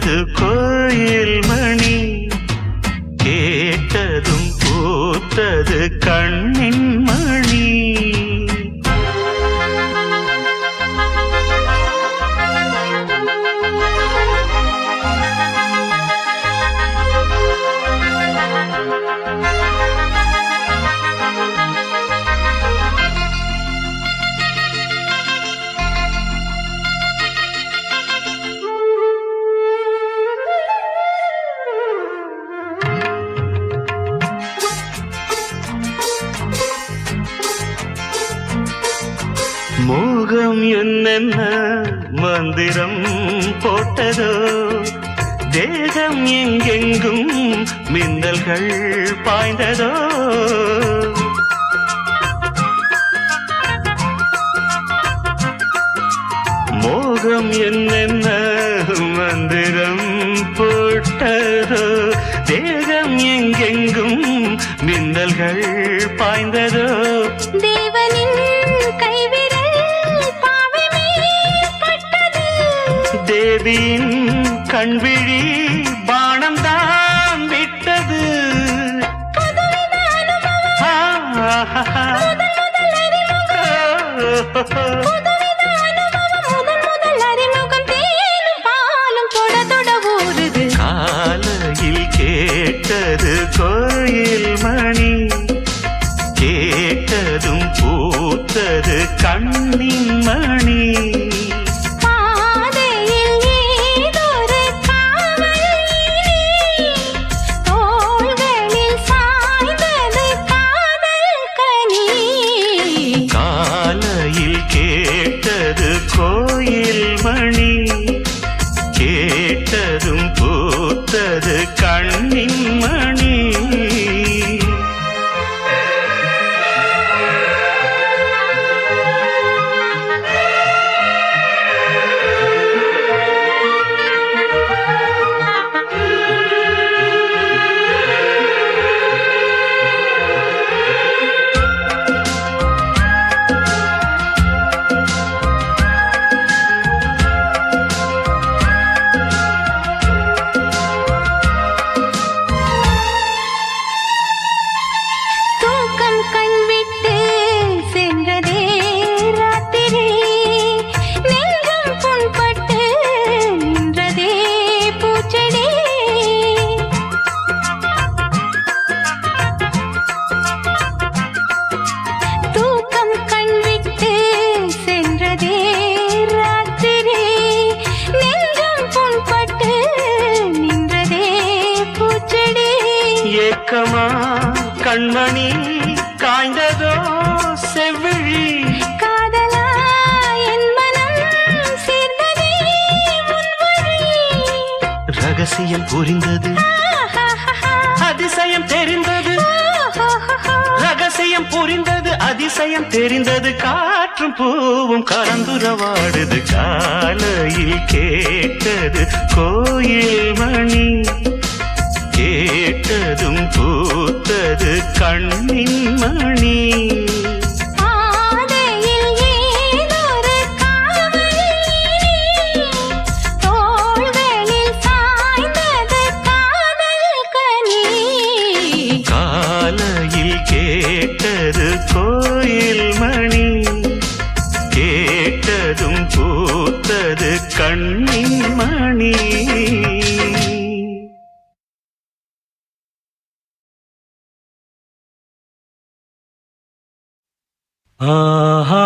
கேட்டது கோயில் மணி, கேட்டதும் பூத்தது கண்ணின் மணி. மோகம் என்னென்ன மந்திரம் போட்டதோ, தேகம் எங்கெங்கும் மின்னல்கள் பாய்ந்ததோ. மோகம் என்னென்ன மந்திரம் போட்டதோ, தேகம் எங்கெங்கும் மின்னல்கள் பாய்ந்ததோ. தேவனின் கைவிரல் பாவைமே பட்டது, தேவியின் கண்விழி பானம் தான் விட்டது. புதுவித அனுபவம், முதல் அறிமுகம், தேனும் பாலும் தொட தொட ஊறுது. காலையில் கேட்டது கோயில் மணி, கேட்டதும் பூத்தது கண்ணின் மணி. பாதையில் ஏதொரு காவல், தோள்களில் சாய்ந்தது காதல் கனி. காலையில் கேட்டது கோயில் மணி, கேட்டதும் பூத்தது கண்ணின் மணி. தூக்கம் கண்விட்டு சென்றதே ராத்திரி, நெஞ்சம் புண்பட்டு நின்றதே பூச்செடி. தூக்கம் கண்விட்டு சென்றதே ராத்திரி, நெஞ்சம் புண்பட்டு நின்றதே பூச்செடி. ஏக்கமா கண்மணி காய்ந்ததோ செவ்விழி, காதலா என் மனம் சேர்ந்ததே முன்வழி. ரகசியம் புரிந்தது, அதிசயம் தெரிந்தது. ரகசியம் புரிந்தது, அதிசயம் தெரிந்தது. காற்றும் பூவும் கலந்துரவாடுது. காலையில் கேட்டது கோயில் மணி, கேட்டதும் பூத்தது கண்ணின் மணி. பாதையில் ஏதொரு காவல், தோள்களில் சாய்ந்தது காதல் கனி. காலையில் கேட்டது கோயில் மணி, கேட்டதும் பூத்தது கண்ணின் மணி. ஆஹா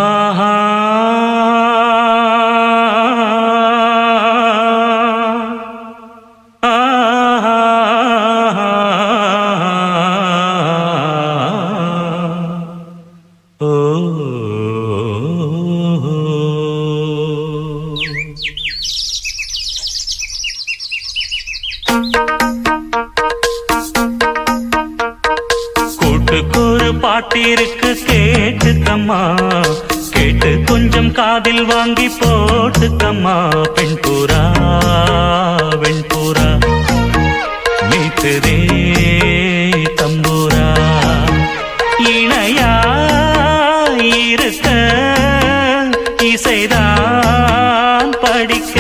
கூட்டுக்கொரு பாட்டிருக்கு கேட்டுக்கம்மா, கேட்டு கொஞ்சம் காதில் வாங்கி போட்டுக்கம்மா. பெண்புறா வெண்புறா மீட்டுதே தம்புரா, இணையா இருக்க இசைதான் படிக்க.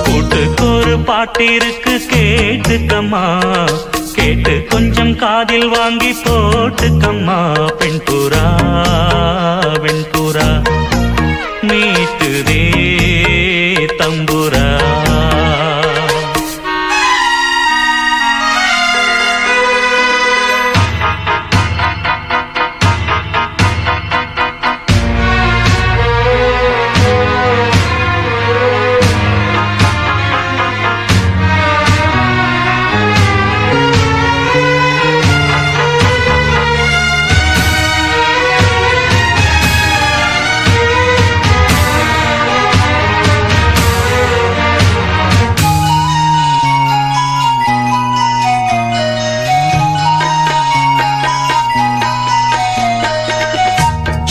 கூட்டு பாட்டிருக்கு கேட்டுக்கம்மா கேட்டு கொஞ்சம் காதில் வாங்கி போட்டுக்கம்மா பெண்புறா வெண்புறா மீட்டுதே தம்புரா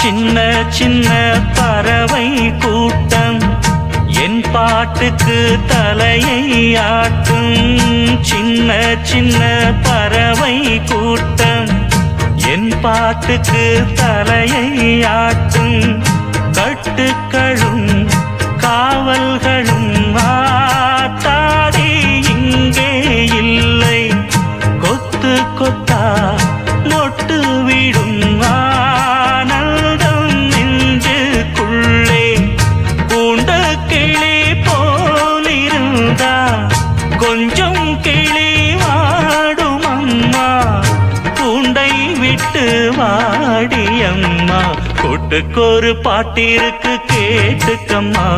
சின்ன சின்ன பறவை கூட்டம் என் பாட்டுக்கு தலையை ஆட்டும் சின்ன சின்ன பறவை கூட்டம் என் பாட்டுக்கு தலையை ஆட்டும் கட்டுக்களும் காவல்களும் ஆத்தாடி இங்கே இல்லை கொத்து கொத்தா மொட்டு விடும் ஆனந்தம் நெஞ்சுக்குள்ளே பூண்ட கிளி போலிருந்தா கொஞ்சம் கிளி வாடும் அம்மா பூண்டை விட்டு வாடியம்மா கூட்டுக்கொரு பாட்டிருக்கு கேட்டுக்கம்மா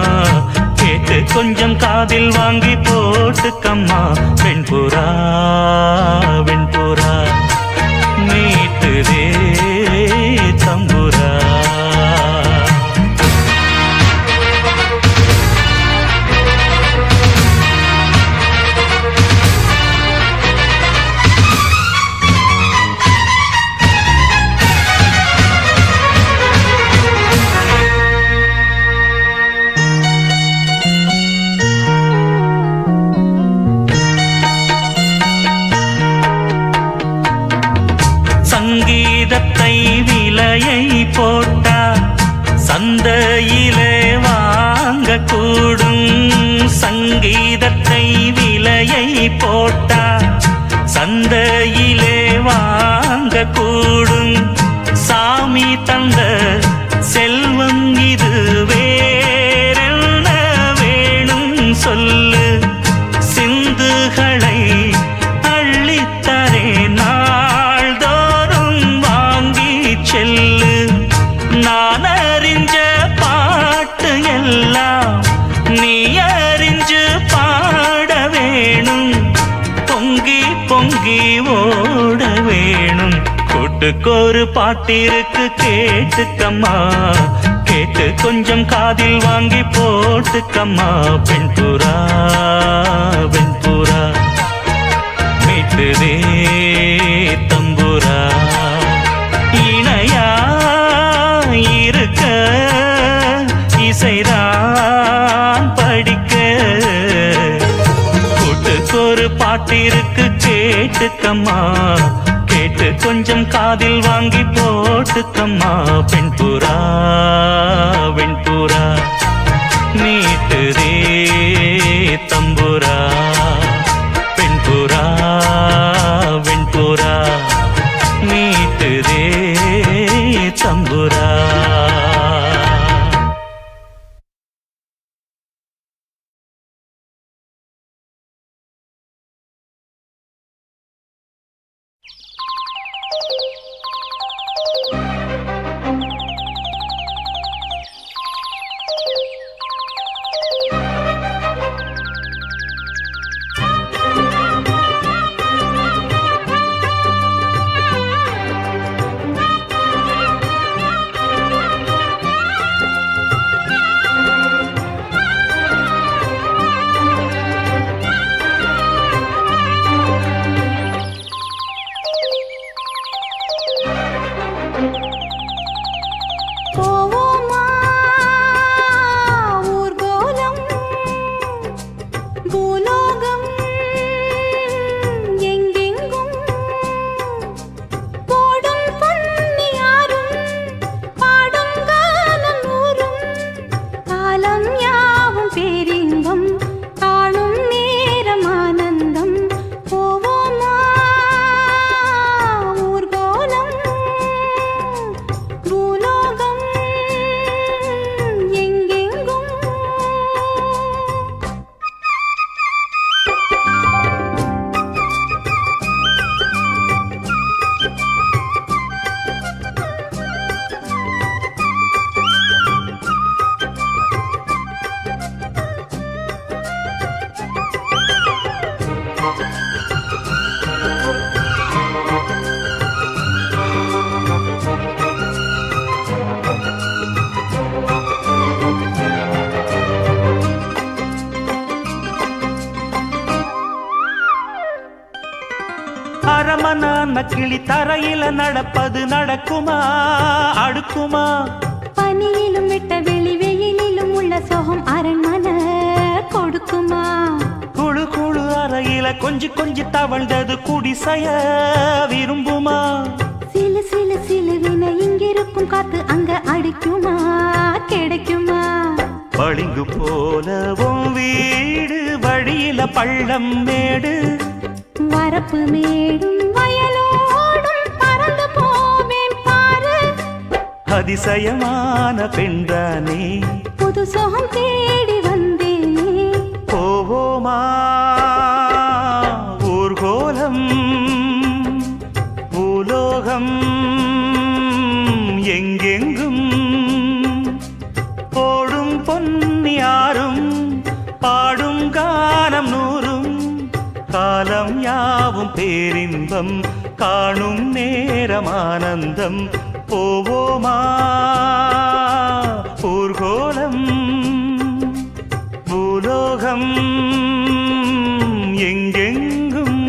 கேட்டு கொஞ்சம் காதில் வாங்கி போட்டுக்கம்மா வெண்புறா வெண்புறா மீட்டுதே தம்புரா சங்கீதத்தை விலையை போட்டா சந்தையிலே வாங்கக்கூடும் சங்கீதத்தை விலையை போட்டா சந்தையிலே வாங்கக்கூடும் சாமி தந்த செல்வம் இது வேறென்ன வேணும் சொல்லு சிந்துகளை அள்ளித்தரே நாள்தோறும் வாங்கி செல்லு நான் அறிஞ்ச பாட்டு எல்லாம் நீ அறிஞ்சு பாட வேணும் பொங்கி பொங்கி ஓட வேணும் கூட்டுக்கொரு பாட்டிருக்கு கேட்டுக்கம்மா கேட்டு கொஞ்சம் காதில் வாங்கி போட்டுக்கம்மா பெண்புறா வெண்புறா மீட்டுதே தம்புரா இணையா இருக்க இசைதான் படிக்க கூட்டுக்கொரு பாட்டிருக்கு கேட்டுக்கம்மா கேட்டு கொஞ்சம் காதில் வாங்கி போட்டுக்கம்மா பெண்புறா வெண்புறா மீட்டுதே தம்புரா பெண்புறா வெண்புறா மீட்டுதே தம்புரா கிளி தரையில நடப்பது நடக்குமா அடுக்குமா? பனியிலும் விட்ட வெளி வெயிலிலும் உள்ள சோகம் அரண்மனை கொடுக்குமா? குழு குழு அறையில கொஞ்சி கொஞ்சி தவழ்ந்தது குடிசைய விரும்புமா? சிலு சிலு சிலுவின இங்கிருக்கும் காத்து அங்க அடிக்குமா கிடைக்குமா? பளிங்கு போலவும் வீடு வழியில பள்ளம் மேடு, வரப்பு மேடும் வயலோடும் பறந்து போவேன் பாரு. அதிசயமான பெண்தானே புது சோகம் தேடி வந்தேனே. போவோமா ஊர்கோலம் பூலோகம் எங்கெங்கும் ஓடும் பொன்னியாரும் பாடும் கானம் நூறும் காலம் யாவும் பேரின்பம் காணும் நேரம் ஆனந்தம். போவோமா ஊர்கோலம் பூலோகம் எங்கெங்கும்.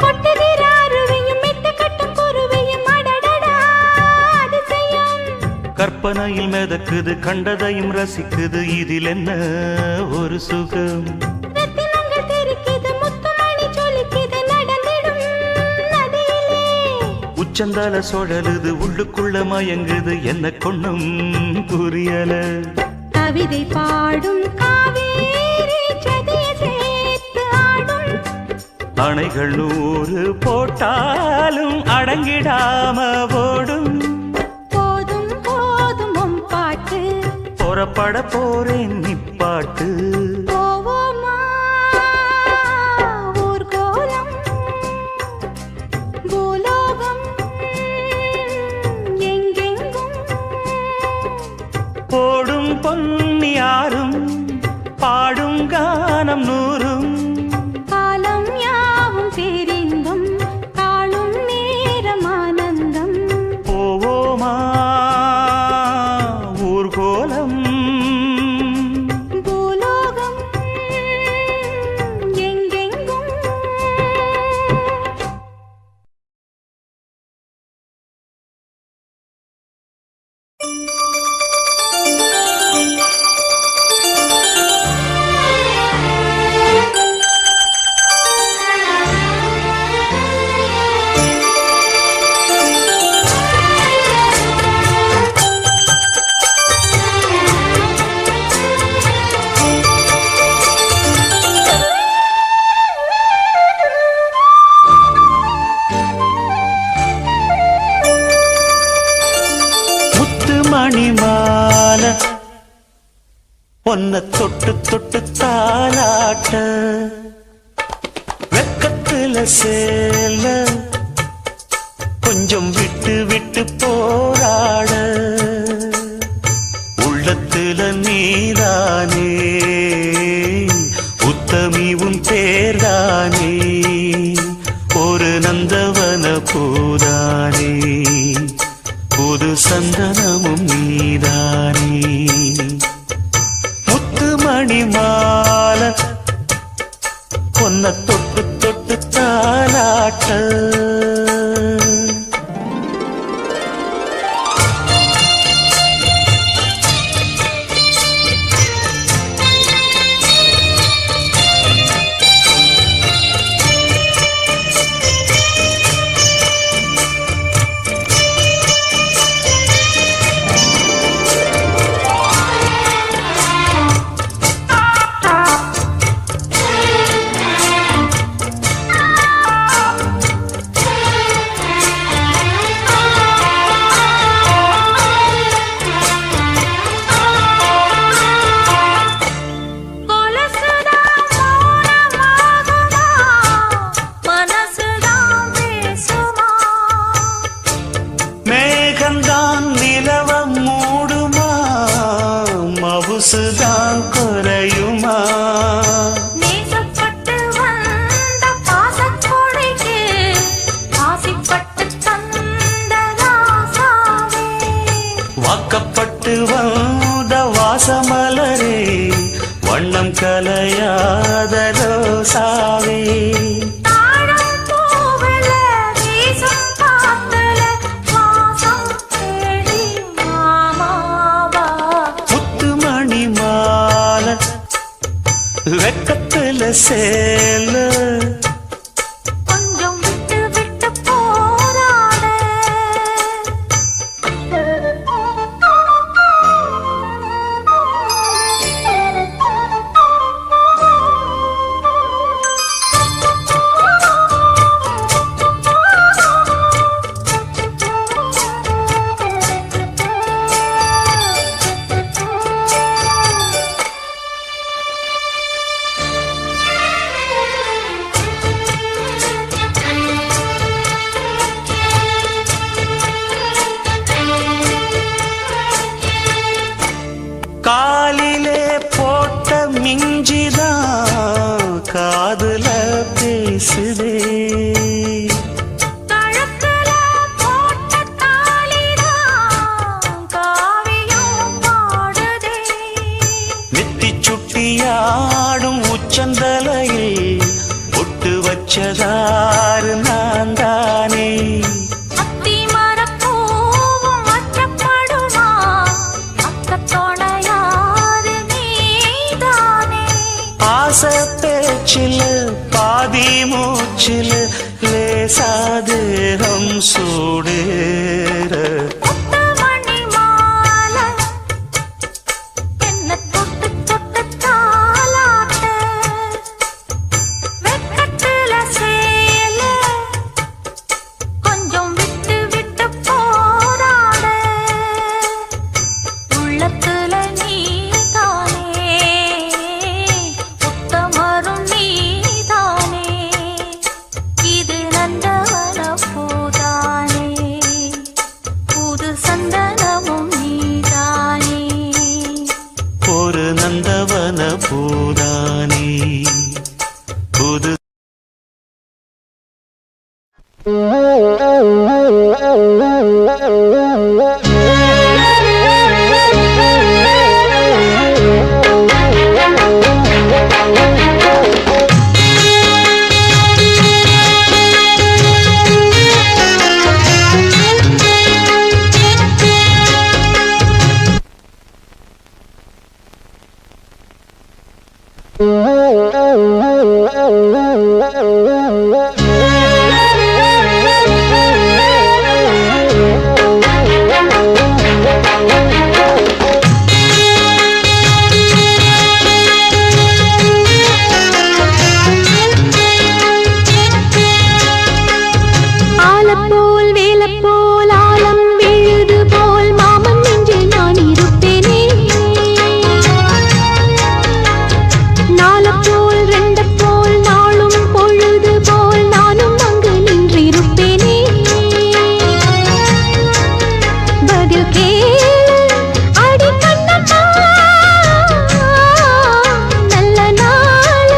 கொட்டுகிற அருவியும் மெட்டு கட்டும் குருவியும் அடடடா அதிசயம். கற்பனையில் மிதக்குது கண்டதையும் ரசிக்குது இதில் என்ன ஒரு சுகம்? ரத்தினங்கள் தெரிக்குது முத்துமணி சொலிக்குது நடந்திடும் நதியிலே. உச்சந்தால சுழலுது உள்ளுக்குள்ள மயங்குது என்ன கொண்ணும் புரியல. கவிதை பாடும் காவேரி சதிய சேர்த்து ஆடும். அணைகள் 100 போட்டாலும் அடங்கிடாம ஓடும். போதும் போதும் உன் பாட்டு. புறப்பட போறேன் நிப்பாட்டு. போவோமா ஊர்கோலம் பூலோகம் எங்கெங்கும். போடும் பொன்னியாரும் பாடும் கானம் நூறும் காலம் யாவும் பேரின்பம் காணும் நேரம் ஆனந்தம். போவோமா ஊர்கோலம் பூலோகம் எங்கெங்கும். மணிமால பொன்ன தொட்டு தொட்டு தாலாட்ட வெக்கத்துல சேல கொஞ்சம் விட்டு விட்டு போராட உள்ளத்துல நீதானே உத்தமி உன் பேர்தானே ஒரு நந்தவன பூதானே புது சந்தனமும் நீதானே முத்துமணி மால பொன்ன தொட்டு தொட்டு தாலாட்ட வாக்கப்பட்டு வந்த வாசமலரே வண்ணம் கலையாத ரோசாவே தாழம் பூவுல வீசும் காத்துல வாசம் தேடி மாமாவா. முத்துமணி மாலை வெக்கத்துல சேல கொஞ்சம் விட்டு விட்டு போராட. காலிலே போட்ட மிஞ்சிதான் காதுல பேசுதே கழுத்துல போட்ட தாலிதான் காவியம் பாடுதே. நெத்தி சுட்டியாடும் உச்சந்தலையில் ஒட்டு வச்சதாறு நான் தானே அத்தி மரப்பூவும் வச்சப்படுமா அக்கத்தோணையாறு நீதானே. ஆசை பேச்சில் பாதி மூச்சில் லேசாதேகம் சூடேற முத்துமணி மாலை என்ன தொட்டு தொட்டு தாலாட்ட. வெக்கத்துல சேல கொஞ்சம் விட்டு விட்டு போராட. உள்ளத்துல நீதானே உத்தமரும் நீதானே. இது நந்தவன பூதானே புது சந்தனமும் நீதானே. ஒரு நந்தவன பூதானே புது ஆலப்போல் வேலப்போல் ஆலம் விழுது போல் மாமன் நெஞ்சில் நான் இருப்பேனே. நாலப்போல் ரெண்டப்போல் நாளும் பொழுது போல் நானும் அங்கு நின்றிருப்பேனே. பதில் கேளு அடி கண்ணம்மா, நல்ல நாள்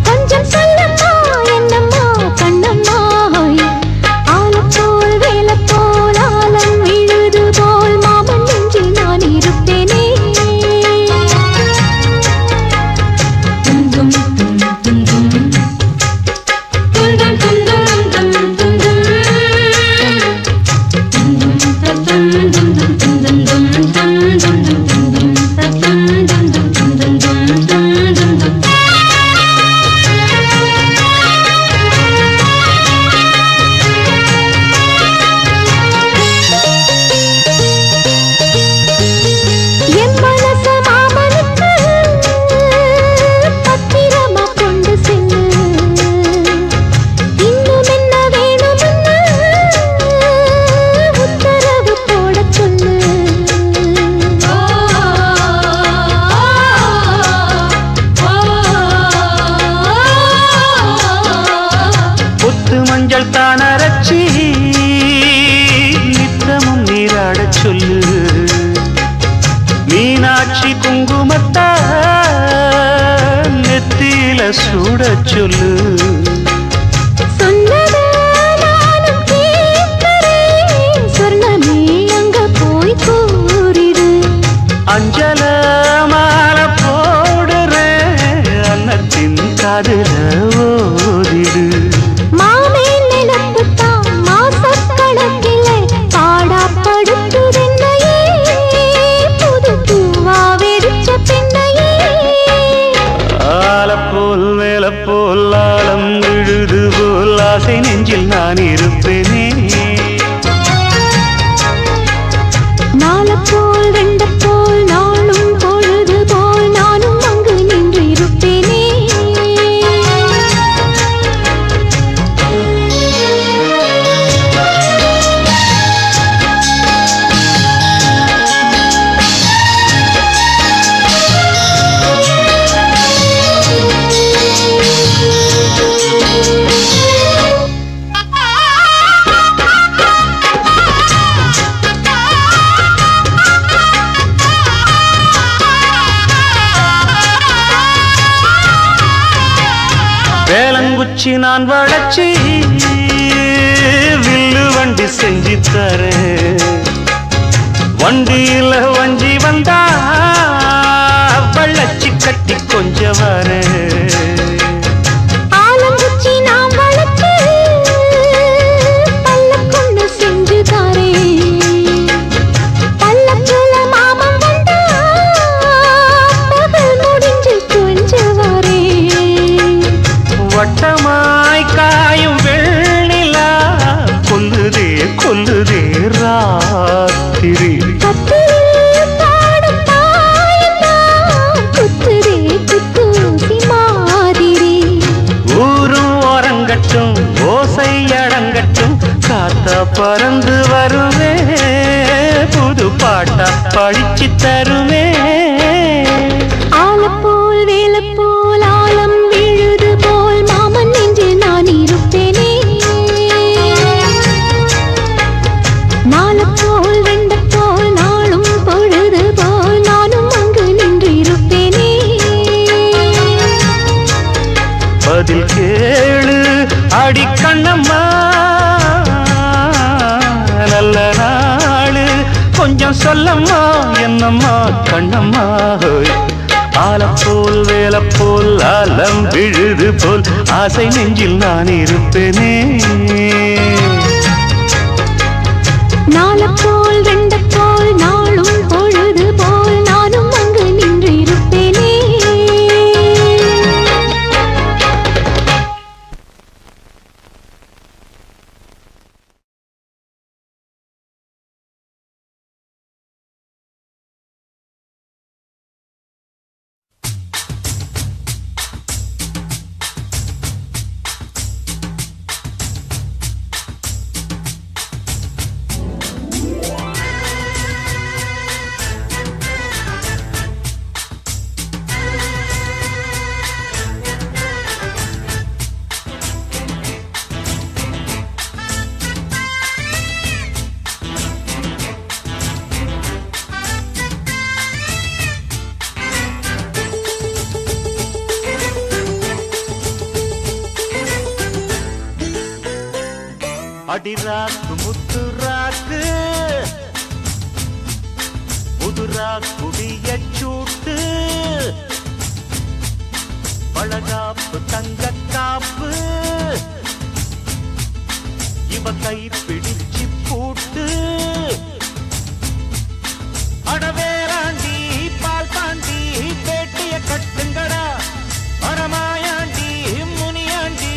கொஞ்சம் சொல்லம்மா என்னம்மா கண்ணம்மா. ஆலப்போல் வேலப்போல் ஆலம் விழுது போல் மாமன் நெஞ்சில் நான் இருப்பேனே. துந்தும் துந்தும் துந்தும் துந்தும் துந்தும் துந்தும் என் மனச மாமனுக்கு பத்திரமா கொண்டு செல்லு. இன்னும் என்ன வேணும்னு உத்தரவு போடச் சொல்லு. புத்து மஞ்சள் தான் அரைச்சி நித்தமும் நீராடச் சொல்லு. மீனாட்சி குங்குமத்தா நெத்தியில சூடச் சொல்லு. சொன்னதை நானும் கேட்கிறேன். சொர்ணமே அங்க போய் கூறு. நாலப்போல் ரெண்டப்போல் நாளும் பொழுது போல் நானும் அங்கு நின்று இருப்பேனே. வேலங்குச்சி நான் வளச்சி வில்லு வண்டி செஞ்சு தரேன். வண்டியில வஞ்சி வந்தா வள்ளச்சி கட்டி கொஞ்ச வரேன். ஆலங்குச்சி நான் வளர்த்து பல்லக்குன்னு செஞ்சு தரேன். பல்லக்குல மாமன் வந்தா பகல் முடிஞ்சு கொஞ்ச வரேன். வட்டமாய் காயும் வெள்ளிலா கொல்லுதே கொல்லுதே ராத்திரி. கத்திரில் பாடும் தாயெல்லாம் குத்துதே குத்தூசி மாதிரி. ஊரும் ஓரங்கட்டும் ஓசை அடங்கட்டும் காத்தா பறந்து வருவே புது பாட்டா படிச்சு தருவே. ஆலப்போல் வேலப்போல் ஆலம் விழுது போல் மாமன் நெஞ்சில் நான் இருப்பேனே. நாலப்போல் ரெண்டப்போல் நாளும் பொழுது போல் நானும் அங்கு நின்று இருப்பேனே. பதில் கேளு அடி கண்ணம்மா நல்ல நாளு கொஞ்சம் சொல்லம்மா என்னம்மா கண்ணம்மா. ஆலப்போல் வேலப்போல் ஆலம் விழுது போல் ஆசை நெஞ்சில் நான் இருப்பேனே. நாலப்போல் ரெண்டப்போல் நாளும் பொழுது போல் நானும் அங்கு நின்று இருப்பேனே. அடிராக்கு முத்துராக்கு புதுரா குடிய சூட்டு பழகாப்பு தங்க காப்பு இவ கை பிடிச்சு பூட்டு. அடவேராண்டி பால் பாண்டி பேட்டிய கட்டுங்கடா. வரமாயாண்டி முனியாண்டி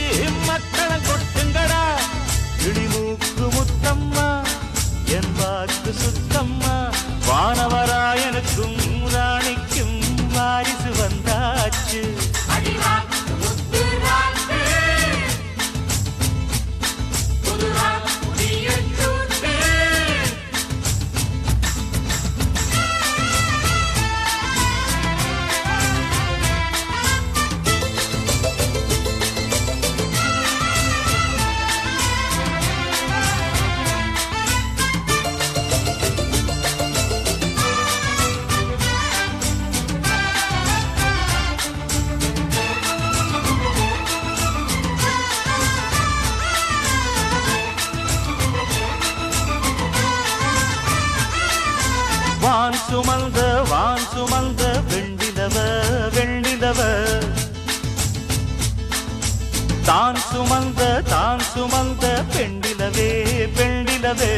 மக்களம் கொட்டுங்கடா. இடிமூக்கு முத்தம்மா என் வாக்கு சுத்தம்மா. வானவராயனுக்கும் ராணிக்கும் வாரிசு வந்தாச்சு. வான் சுமந்த வெண்ணிலவ வெண்ணிலவ தான் சுமந்த பெண்ணிலவே பெண்ணிலவே.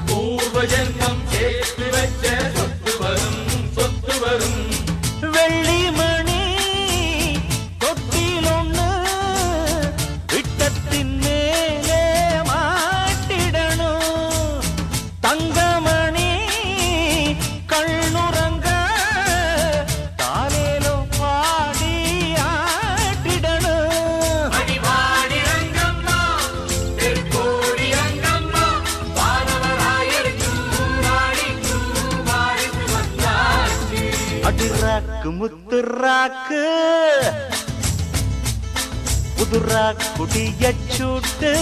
பூர்வஜன்மம் சேர்த்து வச்ச சொத்து வரும் சொத்து வரும். வெள்ளிமணி தொட்டிலொன்னு முத்துராக்கு புதுரா குடியச்சூட்டு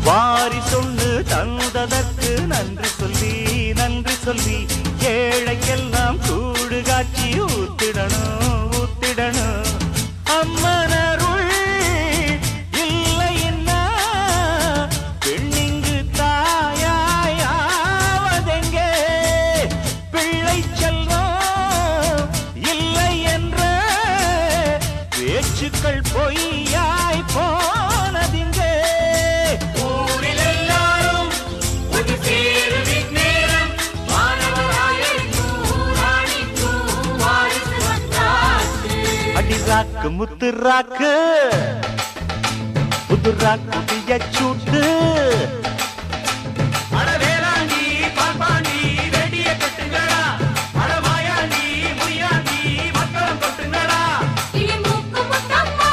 வாரி சொல்லு தந்ததற்கு நன்றி சொல்லி ஏழைக்கெல்லாம் கூடு காட்சி ஊத்திடணும் அம்மனருள் இல்லைன்னா பெண்ணிங்கு தாயாவதெங்கே பிள்ளை செல்வம் இல்லை என்ற பேச்சுக்கள் பொய்யாய் போனதிங்கே ராக்கு முத்துராக்கு புதுராக்கு பியச்சூட்டு அடவேலாண்டி பாப்பாண்டி வெடிய கட்டுங்கடா அடவாயாண்டி முறியாண்டி மக்களம் கொட்டுங்கடா இனி மூக்கு முத்தம்மா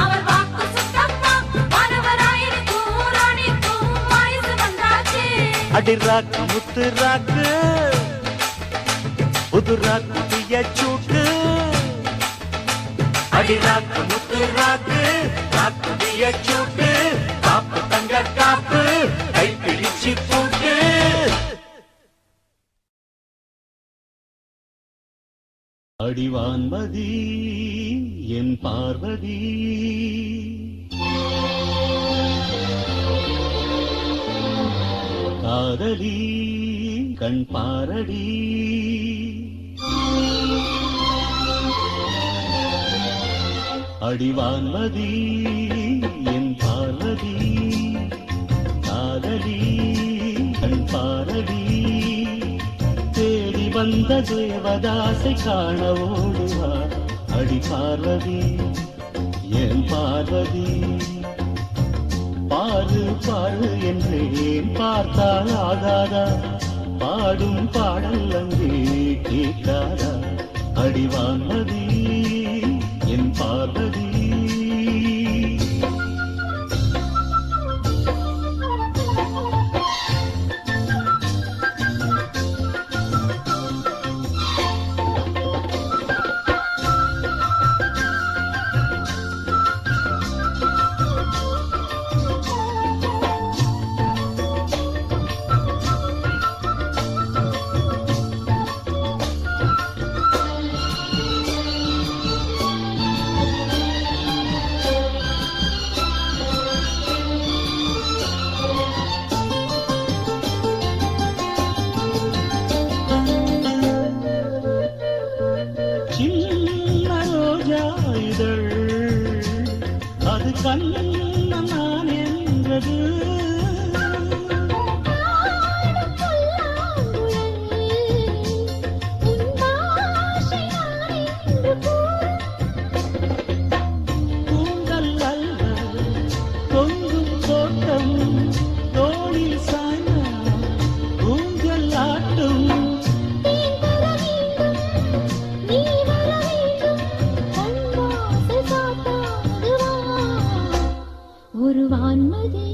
அவர் வாக்கு சுத்தம்மா மாணவராயனுக்கு ராணிக்கு வாரிசு வந்தாச்சு அடிராக்கு முத்துராக்கு புதுராக்கு பியச்சூட்டு அடிராக்கு முத்துராக்கு ராக்கு பியச்சூட்டு காப்பு தங்க காப்பு கை பிடிச்சு போட்டு அடிவான்மதி என் பார்வதி காதலி கண் பாரடி அடிவான்மதி என் பார்வதி காதலி கண் பாரடி தேடி வந்த தேவதாசை காண ஓடுவா அடி பார்வதி என் பார்வதி பாரு பாரு என்றேன் பார்த்தால் ஆகாதா பாடும் பாடல் அங்கே கேட்காதா அடிவான்மதி என் பார்வதி அது கண்ணன் நான் என்றது கூந்தல் அல்ல தொங்கும் தோட்டம் தோளில் சாய்ந்த கூந்தல் ஆட்டும் ஒரு வான்மதி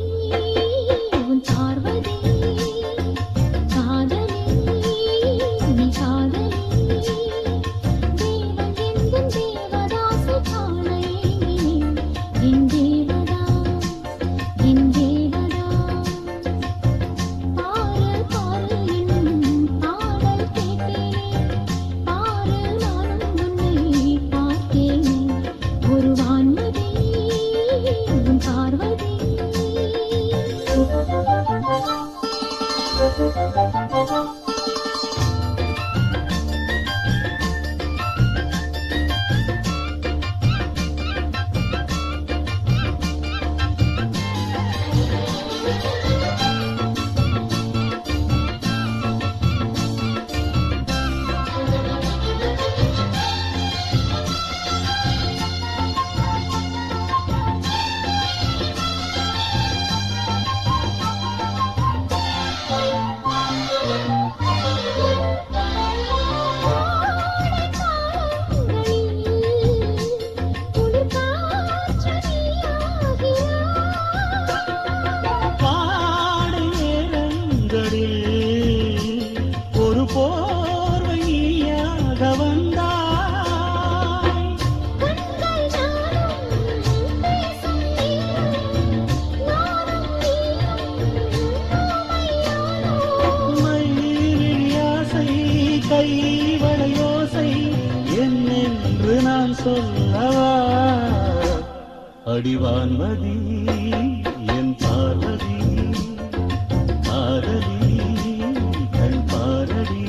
சொல்லவா அடிவான்மதி என் பார்வதி ஆரதி கண் பாரடி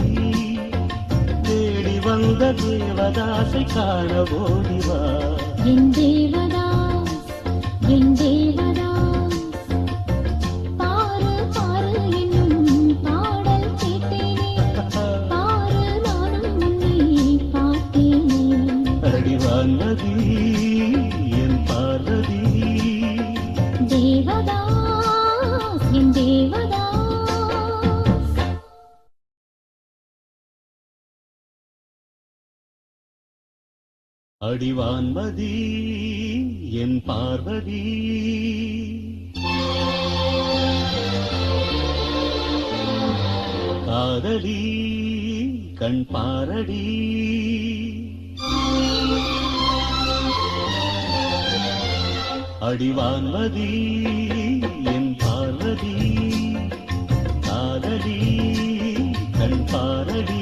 தேடி வந்த தேவதாசை காண ஓடிவா என் தேவதாஸ் என் தேவதாஸ் பாரு பாரு என்னும் பாடல் கேட்டேனே பாரு நானும் உன்னை பார்த்தேனே அடிவான்மதி என் பார்வதி தேவதாஸ் என் தேவதாஸ் அடிவான்மதி என் பார்வதி காதலி கண் பாரடி அடிவான்மதி என் பார்வதி காதலி கண் பாரடி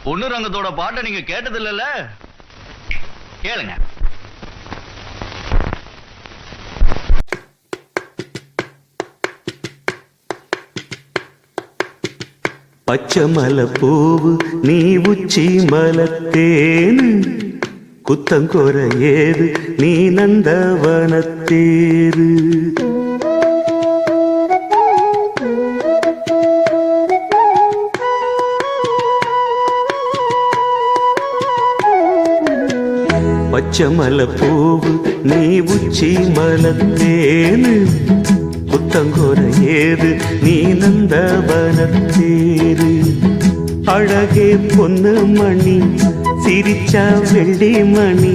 பொண்ணு ரங்கத்தோட பாட்டை நீங்க கேட்டது இல்லல்ல? கேளுங்க. பச்சை மலை பூவு நீ உச்சி மலத்தேனு குத்தங்கொர ஏது நீ நந்தவனத்தேரு பச்சை மலை பூவு நீ உச்சி மலத்தேனு குத்தங்கொர ஏது நீ நந்தவனத்தேரு அழகே பொண்ணு மணி சிரிச்சா வெள்ளி மணி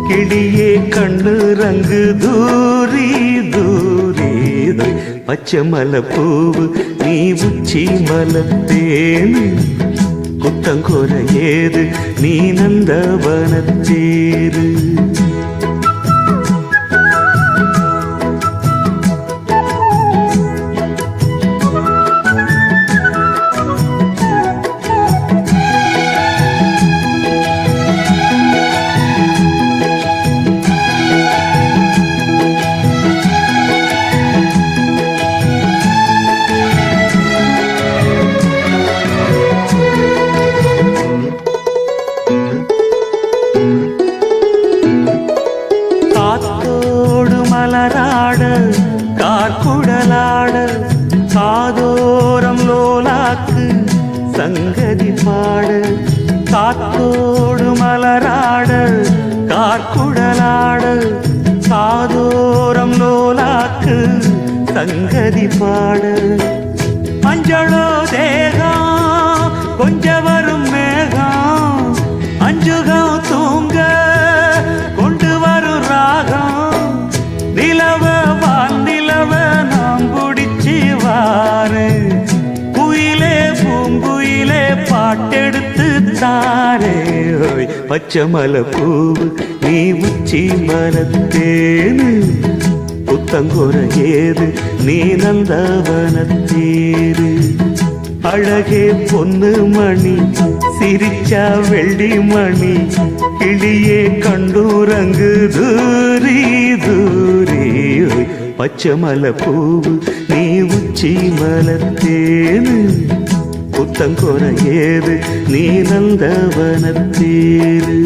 கிளியே கண்ணு ரங்கு தூரி தூரி பச்சை மலை பூவு நீ உச்சி மலத்தேனு குத்தங்கொர ஏது நீ நந்தவனத்தேரு மலராட கார்குடலாட காதோரம் லோலாக்கு சங்கதி பாட காத்தோடு மலராட கார்குடலாட காதோரம் லோலாக்கு சங்கதி பாட மஞ்சளோ தேகம் கொஞ்ச வரும் மேகம் அஞ்சுகம் தூங்க கொண்டு வரும் ராகம் நிலவ வானிலவ நாம் பிடிச்சி வாரு குயிலே பூங்குயிலே பாட்டெடுத்து தாரே பச்சை மலை பூவு நீ உச்சி மலத்தேனு புத்தங்கொர ஏது நீ நந்தவனத்தேரு அழகே பொண்ணு மணி சிரிச்சா வெள்ளி மணி கிளியே கண்டூரங்கு தூரி தூரி பச்சை மலை பூவு நீ உச்சி மலத்தேனு புத்தங்கொர ஏது நீ நந்தவனத்தேரு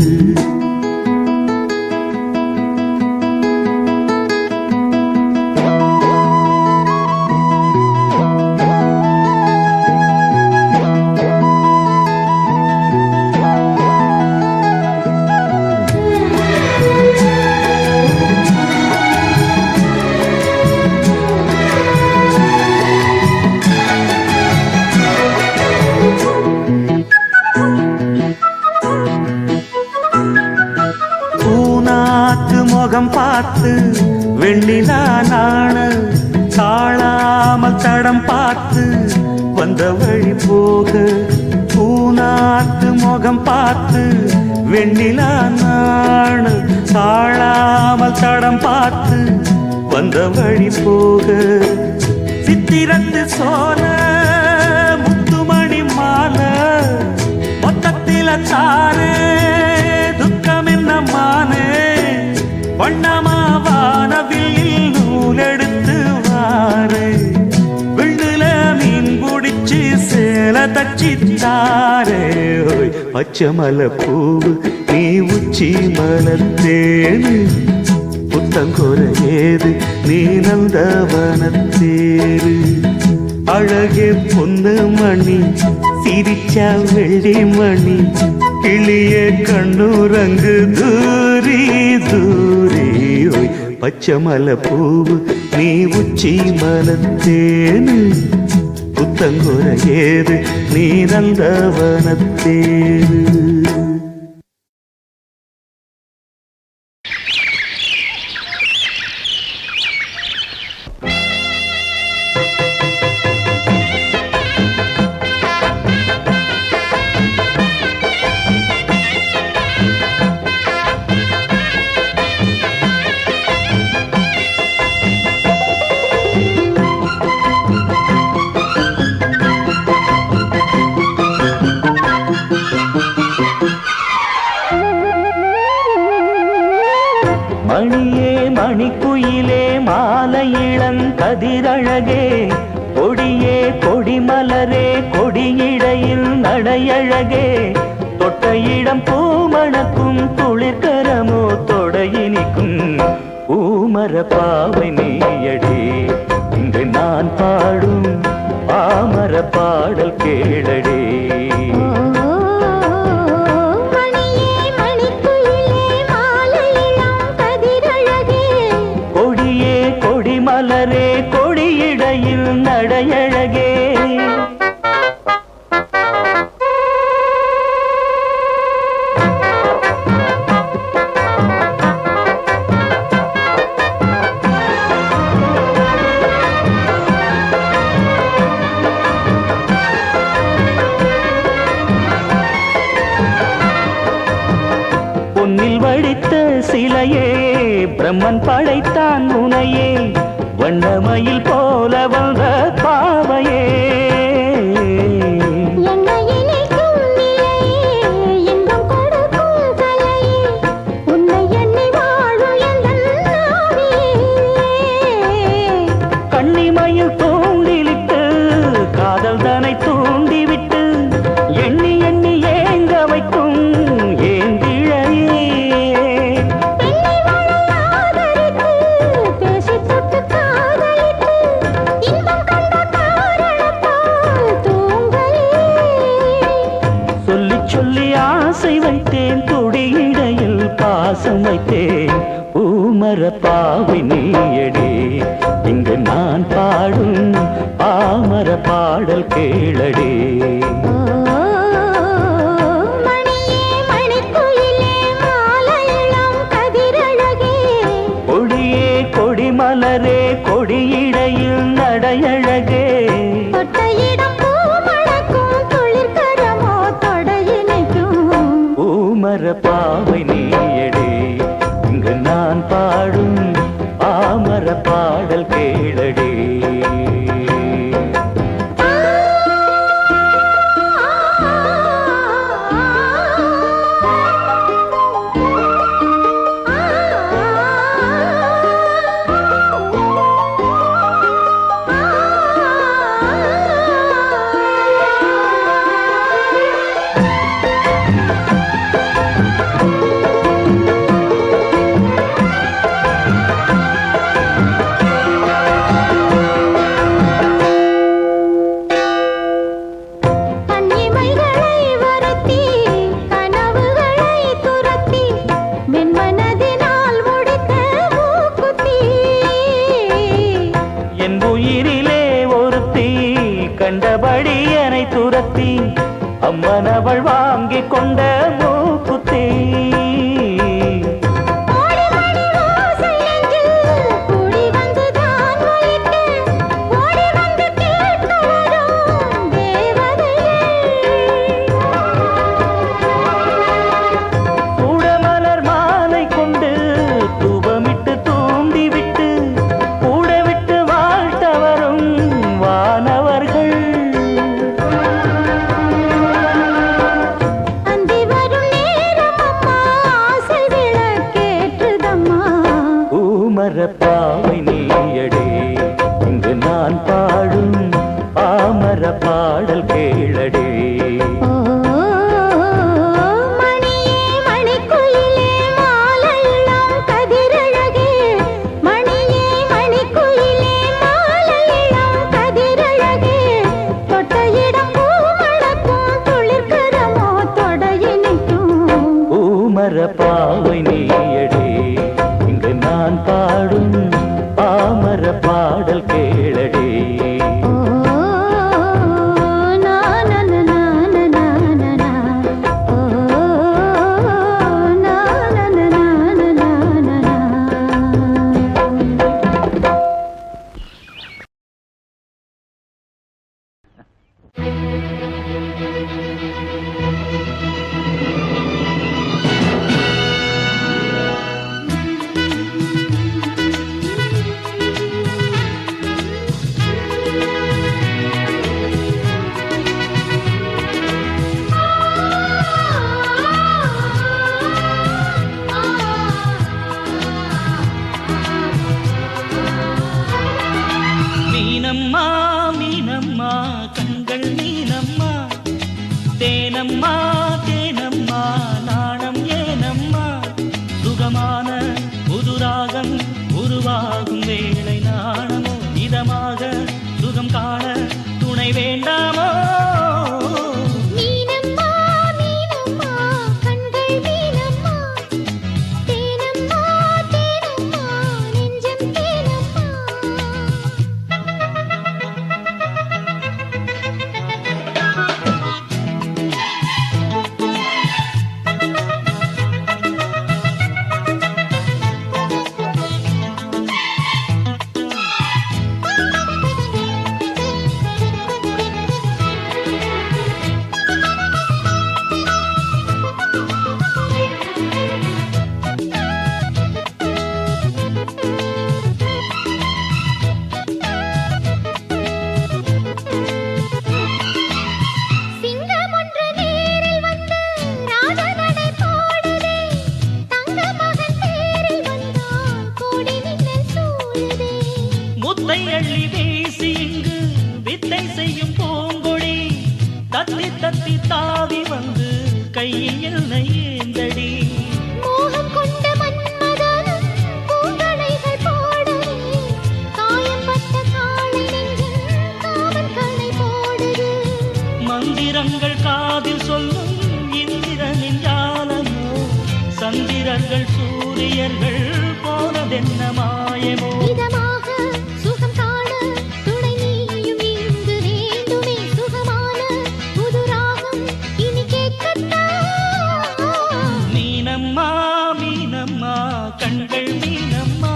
முகம் பார்த்து வெண்ணிலா நாண தாழாமல் தடம் பார்த்து வந்த வழி போக பூநாத்து முகம் பார்த்து வெண்ணிலா நாண தாழாமல் தடம் பார்த்து வந்த வழி போக சித்திரத்து சோல முத்துமணி மாலை தச்சித்தாரே பச்சை மலை பூவு நீ உச்சி மலத்தேனு புத்தங்கோர ஏது நீ நந்தவனத்தேரு அழகே பொண்ணு மணி சிரிச்சா வெள்ளி மணி கிளிய கண்ணுரங்கு தூரி தூரி ஓய் பச்சை மலை பூவு நீ உச்சி மலத்தேனு புத்தங்கோர ஏது நீ நந்தவனத்தேரு மணியே மணிக்குயிலே மாலை இளங்கதிரழகே கொடியே கொடிமலரே கொடியிடையில் நடையழகே தொட்ட இடம் பூமணக்கும் குளிர்கரமோ தொடையினிக்கும் பூமர பாவை நீயடி இங்கு நான் பாடும் பாமர பாடல் கேளடே மலரே கொடியிடையில் நடையழகே பொன்னில் வடித்த சிலையே பிரம்மன் படைத்தான் உனையே வண்ணமயில் போல வந்த பாவையே கண்ணிமயில் தூண்டிலிட்டு காதல் தனை தூண்டிவிட்டு எண்ணி எண்ணி ஏங்க வைக்கும் ஏந்திழையே ஆசை வைத்தேன் துடியிடையில் பாசம் வைத்தேன் பூமர பாவை நீயடி இங்கு நான் பாடும் பாமர பாடல் கேளடி கொடியே கொடிமலரே கொடியிடையில் நடையழகே பூமர பாவை நீயடி இங்கு நான் பாடும் பாமர பாடல் கேளடி கண்டபடி என்னை துரத்தி அம்மன் அவள் வாங்கி கொண்ட மூக்குத்தி கூடமலர் மாலை கொண்டு தூபமிட்டு தூண்டிவிட்டு கூட விட்டு வாழ்த்தவரும் வானவர்கள் அந்தி வரும் நேரம் அம்மா பாவை நீயடே இங்கு நான் பாடும் பாமர பாடல் கேளடே மீனம்மா மீனம்மா கண்கள் மீனம்மா தேனம்மா தேனம்மா நாணம் ஏனம்மா சுகமான புதுராகம் உருவாகும் வேளை நாணமோ இதமாக சுகம் காண துணை வேண்டாமோ அள்ளி வீசி இங்கு வித்தை செய்யும் பூங்கொடி தத்தி தத்தி தாவி வந்து கையில் என்னை ஏந்தடி மோகம் கொண்ட மன்மதனும் பூங்களைகள் போடவே காயம்பட்ட காளை நெஞ்சில் காவல் கடை போடுது மந்திரங்கள் காதில் சொல்லும் இந்திரனின் ஜாலமோ சந்திரர்கள் சூரியர்கள் போனதென்ன மாயமோ கண்கள் மீனம்மா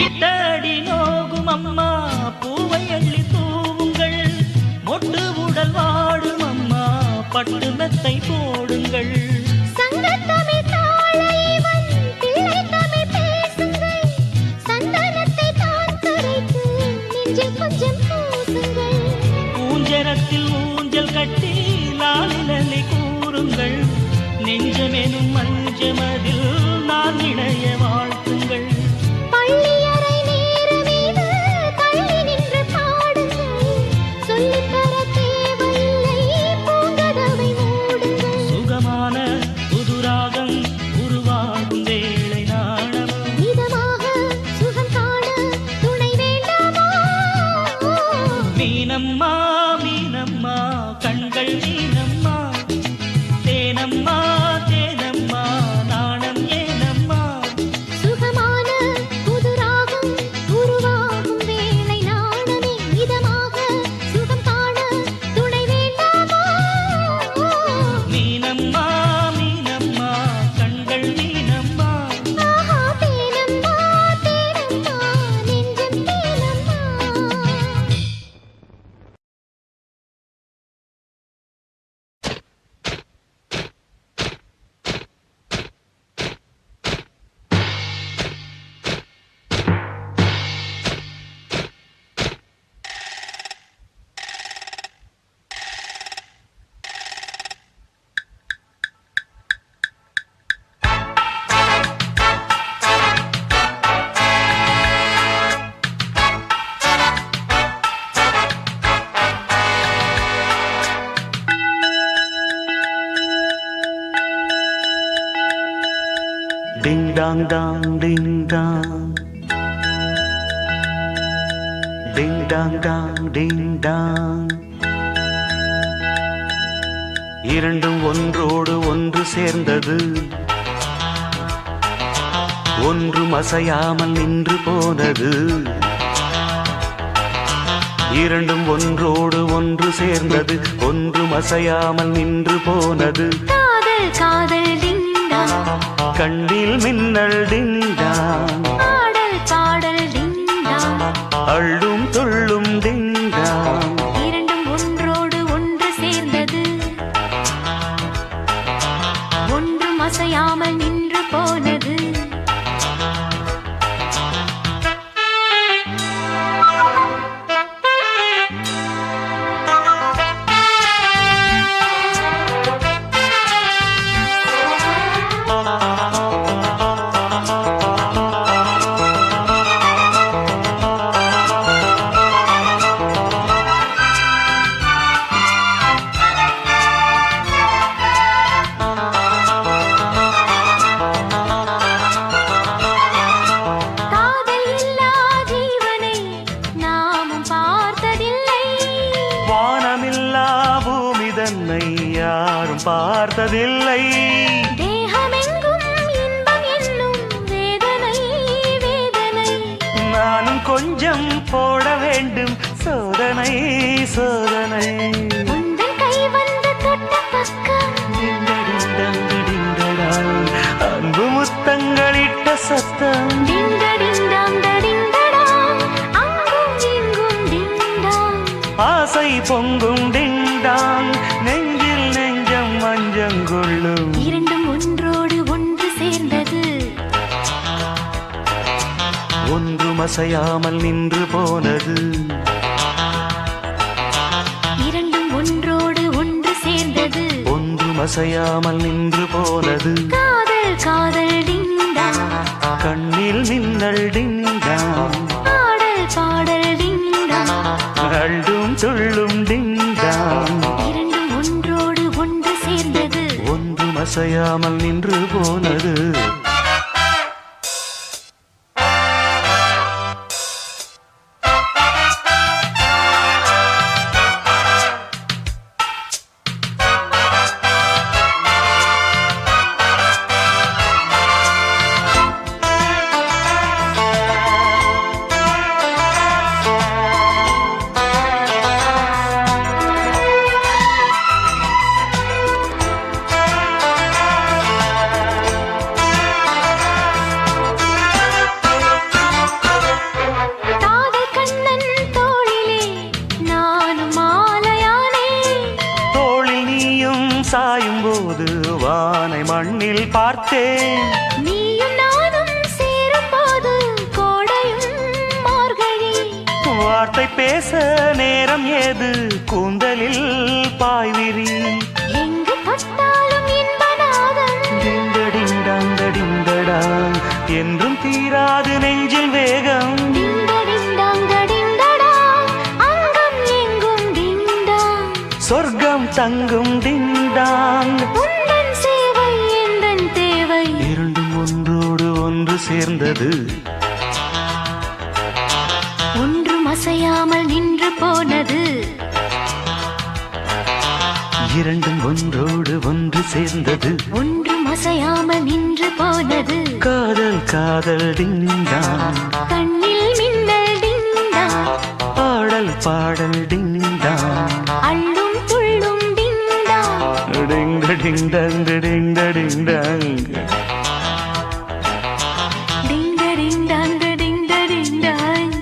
இட்டடி நோகும் அம்மா பூவை அள்ளி தூவுங்கள் மொட்டு உடல் வாடும் அம்மா பட்டு மெத்தை போடுங்கள் ஊஞ்சரத்தில் ஊஞ்சல் கட்டி லாலிலி கூறுங்கள் நெஞ்சமெனும் மஞ்சமதில் நான் இணைய வாழ்த்துங்கள் சுகமான டாங் டாங் டிங் டாங் டிங் டாங் டாங் டிங் டாங். இரண்டும் ஒன்றோடு ஒன்று சேர்ந்தது, ஒன்றும் அசையாமல் நின்று போனது. இரண்டும் ஒன்றோடு ஒன்று சேர்ந்தது, ஒன்றும் அசையாமல் நின்று போனது. காதல் காதல் டிங் டாங், கண்ணில் மின்னல் டிங் டாங், பாடல் பாடல் டிங் டாங், அள்ளும் துள்ளும் டிங் டாங். இரண்டும் ஒன்றோடு ஒன்று சேர்ந்தது, ஒன்றும் அசையாமல் நின்று போனது. காதல் இல்லா ஜீவனை நாமும் பார்த்ததில்லை, வானமில்லா பூமி தன்னை யாரும் பார்த்ததில்லை. தேகமெங்கும் இன்பம் என்னும் வேதனை வேதனை. நானும் கொஞ்சம் போட வேண்டும் சோதனை சோதனை. உந்தன் கை வந்து தொட்ட பக்கம் டிண்டடிண்டடிண்டடாய், அன்பு முத்தங்களிட்ட சத்தம். டிண்டடிண்டாம் டடிண்டடாம், அங்கும் இங்கும் டிண்டாம். ஆசை பொங்கும் டிண்டாங், நெஞ்சில் நெஞ்சம் மஞ்சங்கொள்ளும். இரண்டும் ஒன்றோடு ஒன்று சேர்ந்தது, ஒன்றும் அசையாமல் நின்று போனது. இரண்டும் ஒன்றோடு ஒன்று சேர்ந்தது, ஒன்றும் அசையாமல் நின்று போனது. காதல் காதல் டிண்டாம், கண்ணில் மின்னல் டிண்டாங், பாடல் பாடல் டிண்டாம். அள்ளும் துள்ளும் டிண்டாங். இரண்டும் ஒன்றோடு ஒன்று சேர்ந்தது, ஒன்றும் அசையாமல் நின்று போனது. காதல் கண்ணன் தோளிலே நானும் மாலையானே, தோளில் நீயும் சாயும் போது வானை மண்ணில் பார்த்தேன். நீயும் நானும் சேரும் போது கோடையும் மார்கழி. வார்த்தை பேச நேரம் ஏது, கூந்தலில் பாய்விரி. எங்கு தொட்டாலும் இன்பநாதம், டிண்டடிண்டடிண்டடாங், என்றும் தீராது நெஞ்சில் வேகம். டிண்டடிண்டாங் டடிண்டடாம், அங்கம் எங்கும் டிண்டாம். சொர்க்கம் தங்கும் டிண்டாங். உந்தன் சேவை எந்தன் தேவை, இரண்டும் ஒன்றோடு ஒன்று சேர்ந்தது, ஒன்றும் அசையாமல் நின்று போனது. இரண்டும் ஒன்றோடு ஒன்று சேர்ந்தது, ஒன்றும் அசையாமல் நின்று போனது. காதல் காதல் டிண்டாங், கண்ணில் மின்னல் டிண்டாம், பாடல் பாடல் டிண்டாங். அள்ளும் துள்ளும் டிண்டாம். டிண்டடிண்டங் டிண்டடிண்டடிண்டங். டிண்டடிண்டாங் டடிண்டடிண்டாங்.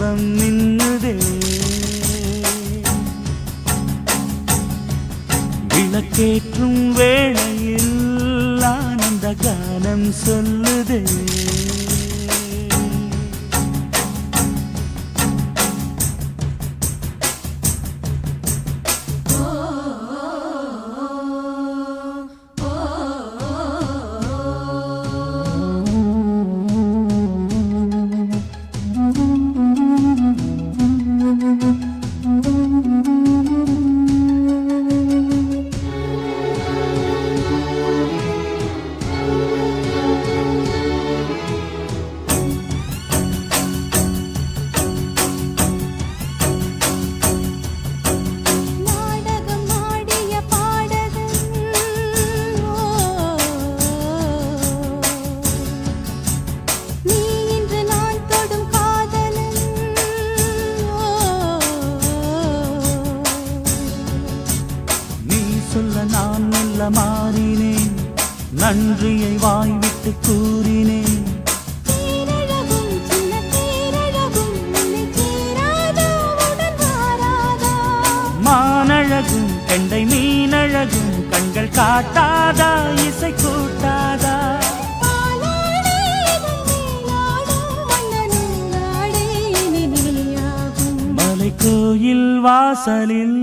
தீபம் நின்னுதே. விளக்கேற்றும் வேளையில் ஆனந்த கானம் சொல்லுதே. நான் மெல்ல மாறினேன், நன்றியை வாய்விட்டு கூறினேன். மானழகும் கெண்டை மீனழகும் கண்கள் காட்டாதா, இசை கூட்டாதா? மலை கோயில் வாசலில்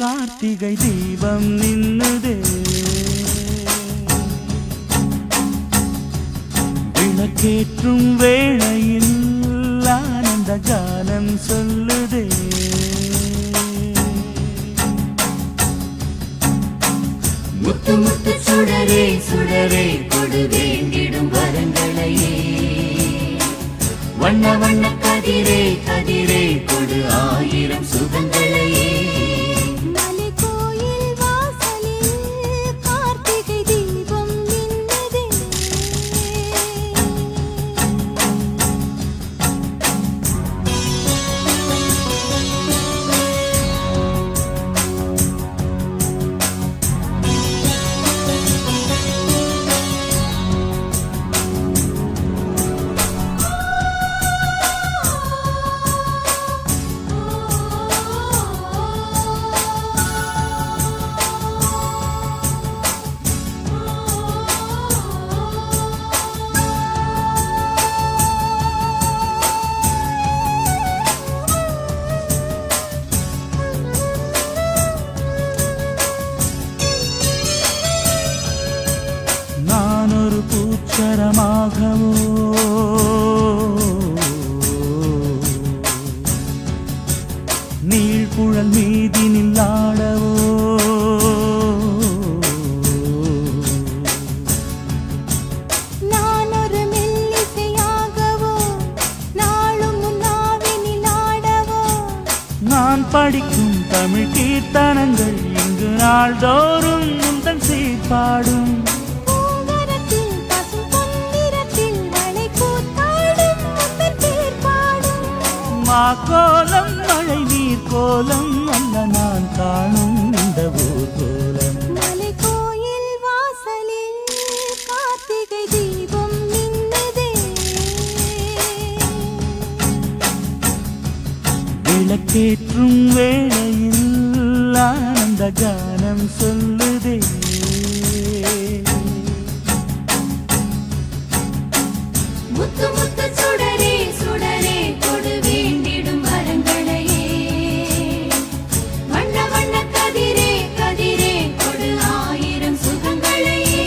கார்த்திகை தீபம் நின்னுதே. விளக்கேற்றும் வேளையில் ஆனந்த கானம் சொல்லுதே. முத்து முத்து சுடரே சுடரே கொடு வேண்டிடும் வரங்களையே. வண்ண வண்ண கதிரே கதிரே கொடு ஆயிரம் சுகங்களையே. பூச்சரமாகவோ நீழ்குழல் மீதினில் ஆடவோ, நான் ஒரு மெல்லிசையாகவோ நாளும் முன்னாவினில் ஆடவோ. நான் படிக்கும் தமிழ் கீர்த்தனங்கள் இங்கு நாள்தோறும் முந்தன் சீர்பாடும். கோலம் மழை நீர் கோலம் அல்ல நான் காணும் இந்த ஊர் கோலம். மலை கோயில் வாசலில் கார்த்திகை தீபம் நின்னுதே. விளக்கேற்றும் வேளையில் ஆனந்த கானம் சொல்லுதே. முத்து முத்து சுடரே சுடரே கொடு வேண்டிடும் வரங்களையே. வண்ண வண்ண கதிரே கதிரே கொடு ஆயிரம் சுகங்களையே.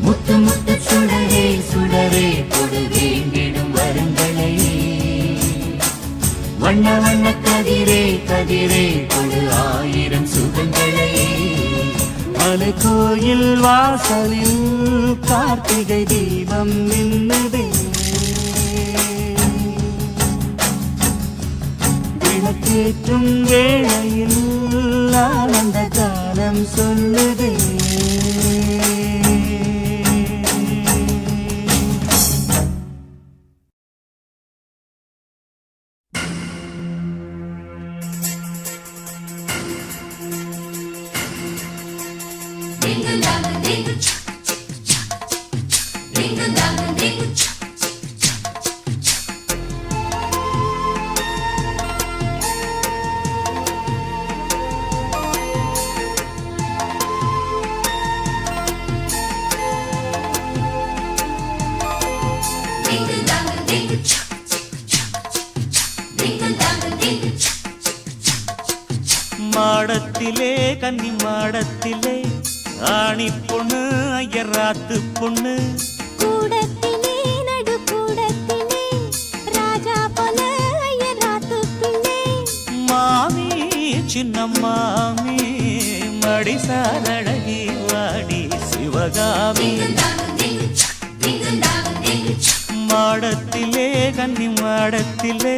முத்து முத்து சுடரே சுடரே கொடு வேண்டிடும் வரங்களையே. வண்ண வண்ண கதிரே கதிரே கொடு ஆயிரம் சுகங்களையே. மலை கோயில் வாசலில் கார்த்திகை தீபம் நின்னுதே. விளக்கேற்றும் வேளையில் ஆனந்த கானம் சொல்லுதே. மாடத்திலே கன்னி மாடத்திலே ஆணி பொண்ணு ஐயராத்து பொண்ணு கூடத்திலே நடு கூடத்திலே ராஜா போல ஐயராத்து பிள்ளை மாமி சின்ன மாமி மடிசாரழகி வாடி சிவகாமி மாடத்திலே கன்னி மாடத்திலே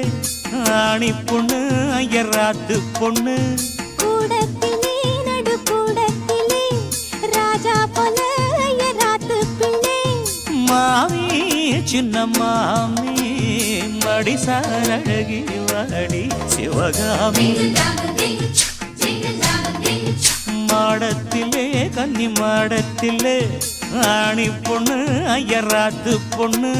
ஆணி பொண்ணு ஐயராத்து பொண்ணு கூடத்திலே நடு கூடத்திலே ராஜா போல ஐயராத்து பிள்ளை மாமி சின்ன மாமி மடிசாரழகி வாடி சிவகாமி மாடத்திலே கன்னி மாடத்திலே ஆணி பொண்ணு ஐயராத்து பொண்ணு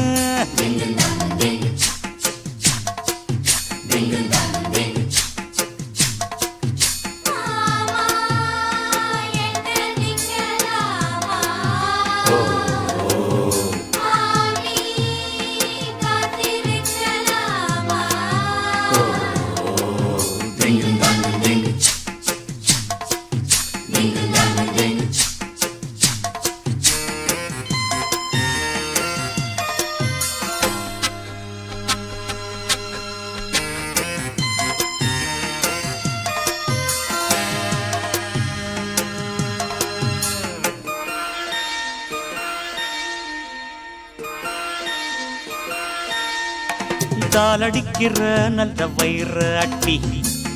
தாளடிக்கிற நல்ல வயிற அட்டி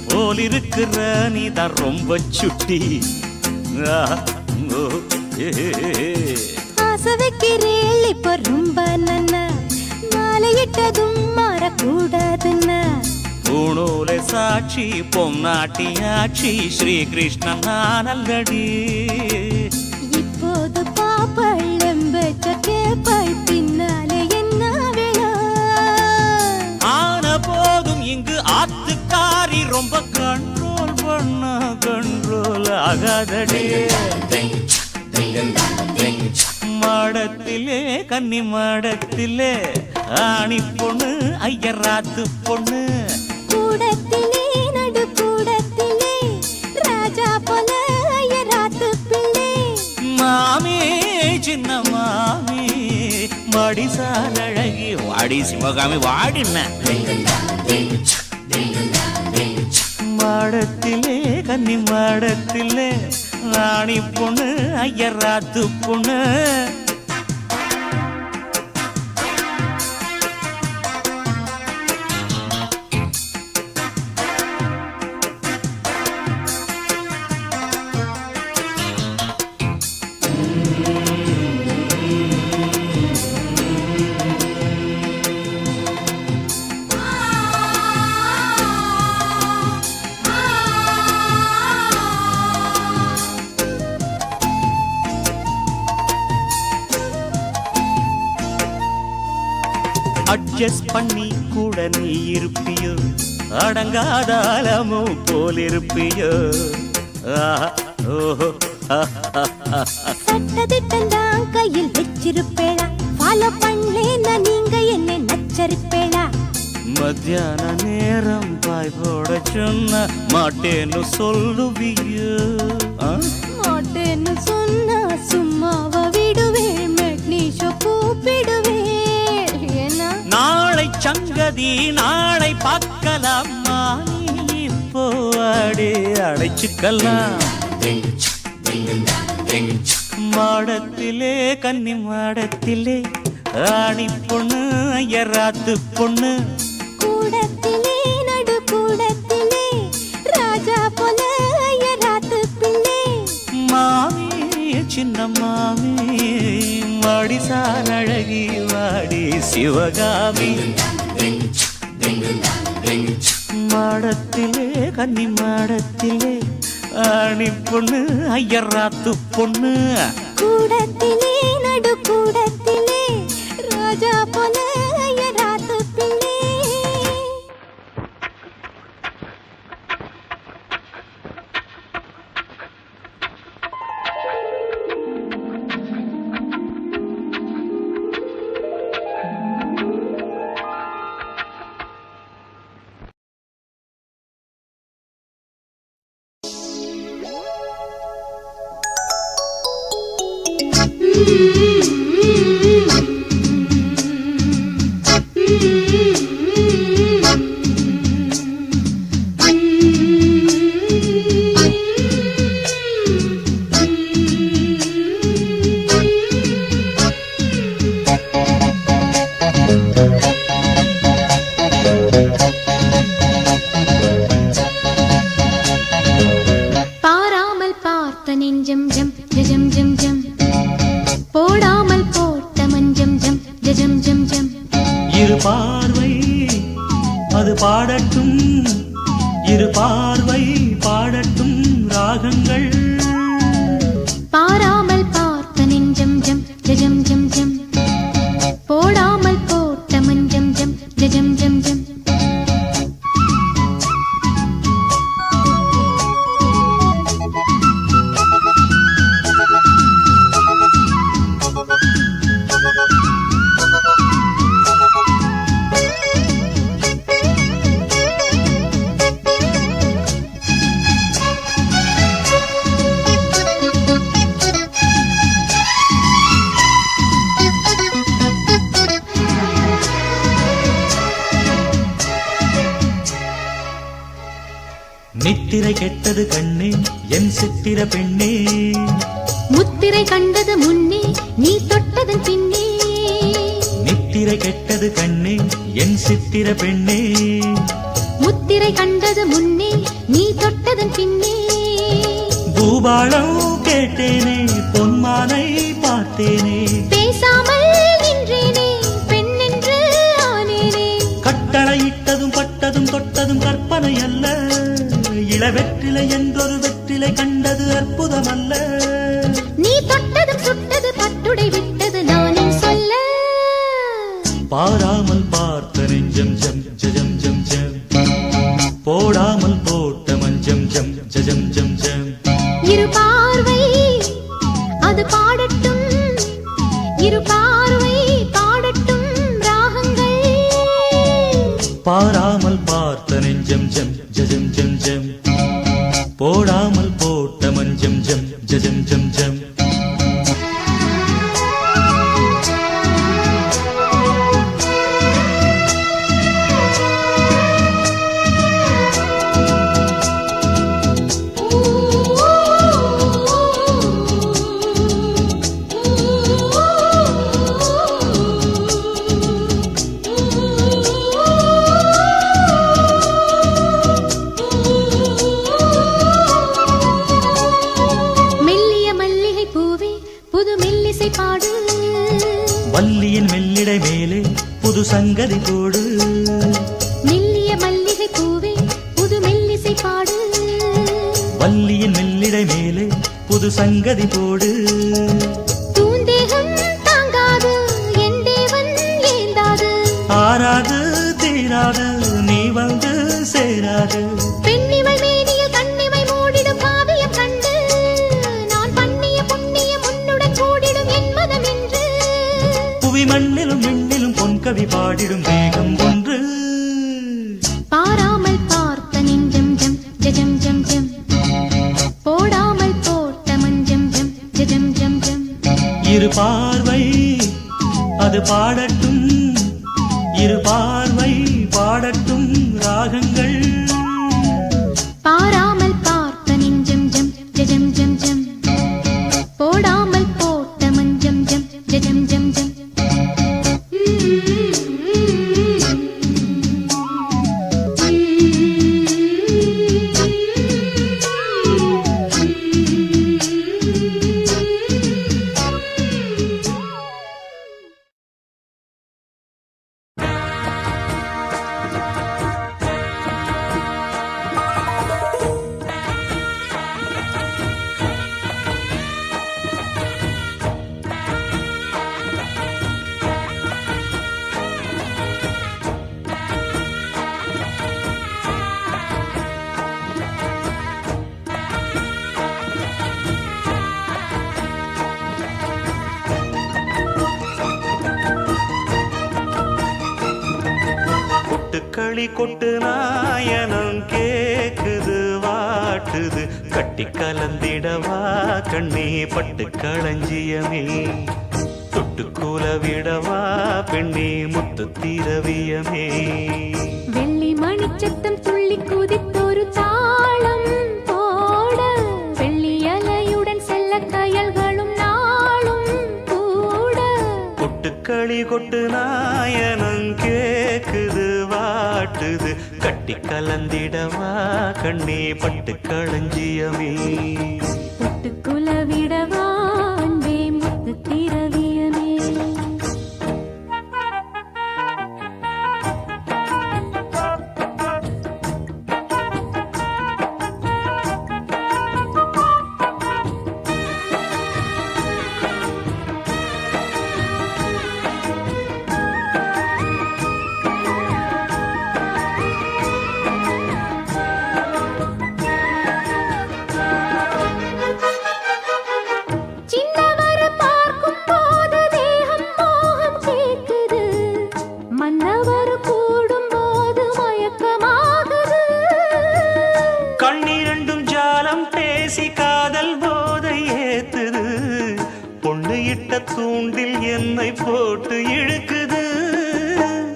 போல் இருக்கிற நீதான் ரொம்ப சுட்டி ஆசை வைக்கிறேள் இப்ப ரொம்ப நன்ன மாலையிட்டதும் மாறக்கூடாதுன்னா பூணூலை சாட்சி பொம்நாட்டியாட்சி ஸ்ரீகிருஷ்ணன் நான் அல்லடி இப்போது பாப்பள் எம்பச்ச கேப்பள் பின்னாலே என்ன விழா ஆன போதும் இங்கு ஆத்துக்காரி ரொம்ப கண்ட்ரோல் பண்ண கண்ட்ரோல் ஆகாதடி மாடத்திலே கன்னி மாடத்திலே ஆணி பொண்ணு ஐயராத்து பொண்ணு கூடத்திலே நடு கூடத்திலே ராஜா போல ஐயராத்து பிள்ளை மாமி சின்ன மாமி மடிசாரழகி வாடி சிவகாமி வாடின மாடத்திலே கன்னி மாடத்திலே ராணி பொண்ணு ஐயராத்து பொண்ணு அட்ஜஸ்ட் பண்ணி கூட நீ இருப்பியோ அடங்காதாலமோ போல் இருப்பியோ ஓஹோ சட்டதிட்டம் கையில் வச்சிருப்பேளா ஃபாலோ பண்ணலேன்னா நீங்க என்ன நச்சரிப்பேளா மத்தியான நேரம் பாய் போட சொன்ன மாட்டேன்னு சொல்லுவியோ மாட்டேன்னு சொன்னா சும்மாவா விடுவேன் மெக்னீஷோ கூப்பிடுவேன் ஏன்னா நாளை சங்கதி நாளை பார்க்கலாமா நீ இப்போ அடி அடைச்சுக்கலாம் மாடத்திலே கன்னி மாடத்திலே ஆணி பொண்ணு ஐயராத்து பொண்ணு கூடத்திலே நடு கூடத்திலே ராஜா போல ஐயராத்து பிள்ளை மாமி சின்ன மாமி மடிசார் அழகி வாடி சிவகாமி மாடத்திலே கன்னி மாடத்திலே ஆணி பொண்ணு ஐயராத்து பொண்ணு கூடத்திலே நடு கூடத்திலே ராஜா போல ஐயராத்து பிள்ளை பாராமல் பார்த்த நெஞ்சம் ஜம் ஜம் ஜம் ஜம் போடாமல் போட்ட மஞ்சம் ஜம் ஜம் ஜம் ஜம் இரு பார்வை அது பாடட்டும், இரு பார்வை பாடட்டும் ராகங்கள். பாராமல் பார்த்த நெஞ்சம் ஜம் ஜம் ஜம் ஜம் போடாமல் போட்ட மஞ்சம் ஜம் ஜம் ஜம் ஜம் நித்திரை கெட்டது கண்ணே என் சித்திர பெண்ணே, முத்திரை கண்டது முன்னே நீ தொட்டதன் பின்னே. நித்திரை கெட்டது கண்ணே என் சித்திர பெண்ணே, முத்திரை கண்டது முன்னே நீ தொட்டதன் பின்னே. பூபாளம் கேட்டேனே பொன்மானை பார்த்தேனே, பேசாமல் நின்றேனே பெண்ணென்று ஆனேனே. கட்டளையிட்டதும் பட்டதும் தொட்டதும் கற்பனை அல்ல, இளவெற்றிலை என்றொரு வெற்றிலை கண்டது அற்புதம் அல்ல. நீ தொட்டதும் சுட்டது பட்டுடை விட்டது நானே சொல்ல. பாராமல் பார்த்த நெஞ்சம் ஜம் ஜம் ஜம் ஜம் போடாமல் போட்ட மஞ்சம் ஜம் ஜம் ஜம் ஜம். இரு பார்வை அது பாடட்டும், இரு பார்வை பாடட்டும் ராகங்கள். பாராமல் பார்த்த நெஞ்சம் ஜம் ஜம் ஜம் ஜம் போடாமல் போட்ட மஞ்சம் ஜம் ஜம் ஜம் ஜம். வள்ளியின் மெல்லிடை மேலே புது சங்கதி போடு, மெல்லிய மல்லிகை பூவே புது மெல்லிசை பாடு. வள்ளியின் மெல்லிடை மேலே புது சங்கதி போடு. தூந்தேகம் தாங்காது என் தேவன் ஏந்தாது, ஆறாது தீராது நீ வந்து சேராது. பெண்ணிமை மேனிய கண்ணிமை மூடிடும் காவியம் கண்டு நான் பண்ணிய புண்ணியம் உன்னுடன் கூடிடும் என் மதம் என்று. புவி மண்ணிலும் விண்ணிலும் பொன்கவி பாடிடும் வேகம் ஒன்று. பாராமல் பார்த்த நெஞ்சம் ஜம் ஜம் ஜம் ஜம் போடாமல் போட்ட மஞ்சம் ஜம் ஜம் ஜம் ஜம். இரு பார்வை அது பாடட்டும், இரு பார்வை பாடட்டும் ராகங்கள். பாராமல் பார்த்த நெஞ்சம் ஜம் ஜம் ஜம் ஜம் போடாமல் போட்ட மஞ்சம் ஜம் ஜம் ஜம் ஜம். கொட்டு நாயனம் கேக்குது வாடி வாட்டுது கட்டி கலந்திடவா கண்ணே பட்டு களஞ்சியமே தொட்டுக்கூல விடவா பெண்ணே முத்து திரவியமே வெள்ளி மணிச்சத்தம் துள்ளி குதித்தொரு தாளம் போட வெள்ளி அலையுடன் செல்ல கயல்களும் நாளும் கூட கொட்டுக்களி கொட்டு நாயனம் கேக்குது வாட்டுது கட்டி கலந்திடவா கண்ணே பட்டு களஞ்சியமே தொட்டுக்குல விடவா அன்பே முத்து திரவியமே சின்னவர் பார்க்கும் போது தேகம் மோகம் கேக்குது மன்னவர் கூடும் போது மயக்கமாகுது கண்ணிரண்டும் ஜாலம் பேசி காதல் போதை ஏத்துது பொண்ணு இட்ட தூண்டில் என்னை போட்டு இழுக்குது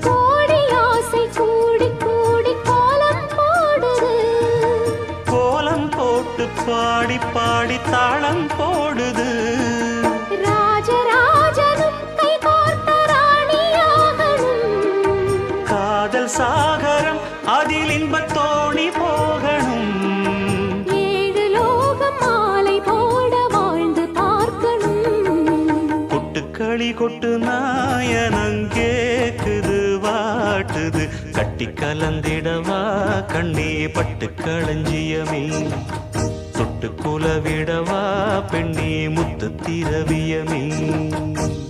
கோடி ஆசை கூடி கூடி கோலம் போடுது கோலம் போட்டு பாடி பாடி தாளம் போடுது ராஜராஜனும் கை கோர்த்த ராணியாகணும் காதல் சாகரம் அதில் இன்பத் தோணி போகணும் ஏழு லோகம் மாலை போட வாழ்ந்து பார்க்கணும் கொட்டுக்களி கொட்டு நாயனம் கேக்குது வாட்டுது கட்டி கலந்திடவா கண்ணே பட்டு களஞ்சியமே தொட்டுக்குல விடவா பெண்ணே முத்து திரவியமே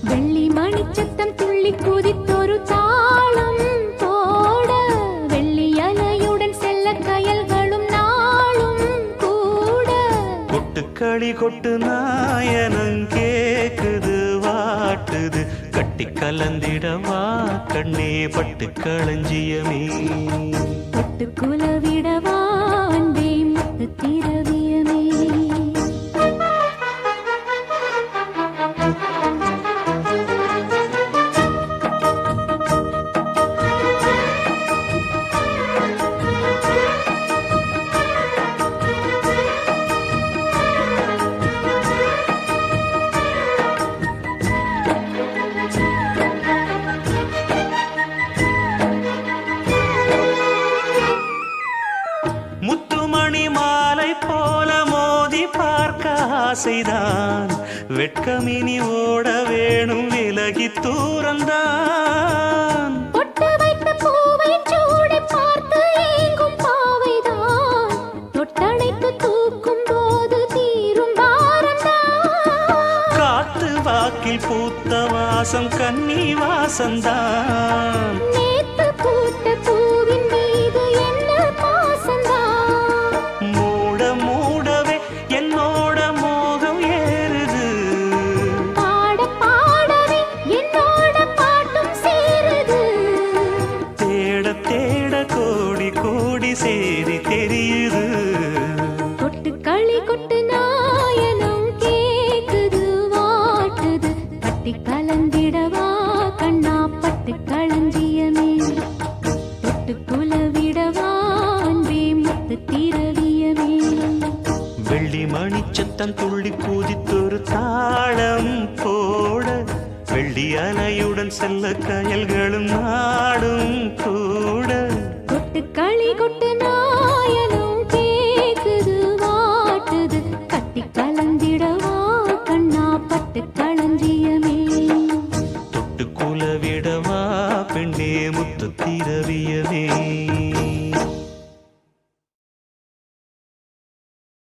வெள்ளி மணிச்சத்தம் துள்ளி குதித்தொரு தாளம் போட வெள்ளி அலையுடன் செல்ல கயல்களும் நாளும் கூட கொட்டுக்களி கொட்டு நாயனம் கேக்குது வாட்டுது கட்டி கலந்திடவா கண்ணே பட்டு களஞ்சியமே தொட்டுக்குல விடவா அன்பே முத்து திரவியமே முத்துமணி மாலை போல மோதி பார்க்க ஆசைதான் வெட்கமினி ஓட வேணும் விலகி தூரந்தான் பொட்டு வைத்த பூவை சூடி பார்த்து ஏங்கும் பாவைதான் தொட்டணைத்து தூக்கும் போது தீரும் பாரந்தான் காத்து வாக்கில் பூத்த வாசம் கன்னி வாசந்தான் நேத்து பூத்த பூவின் மீது என்ன பாசந்தான் மூட மூடவே என்னோட மோகம் ஏறுது பாட பாடவே என்னோட பாட்டும் சேருது தேட தேட கோடி கோடி சேரி தெரியுது கொட்டு களி கொட்டு நாயனம் கேக்குது வாட்டுது கட்டி கலந்திடவா கண்ணா பட்டு களஞ்சியமே தொட்டுக்குல விடவா அன்பே முத்து திரவியமே வெள்ளி மணிச்சத்தம் துள்ளி குதித்தொரு தாளம் போட வெள்ளி அலையுடன் செல்ல கயல்களும் நாடும் கூட கொட்டு களி கொட்டு நாயனம்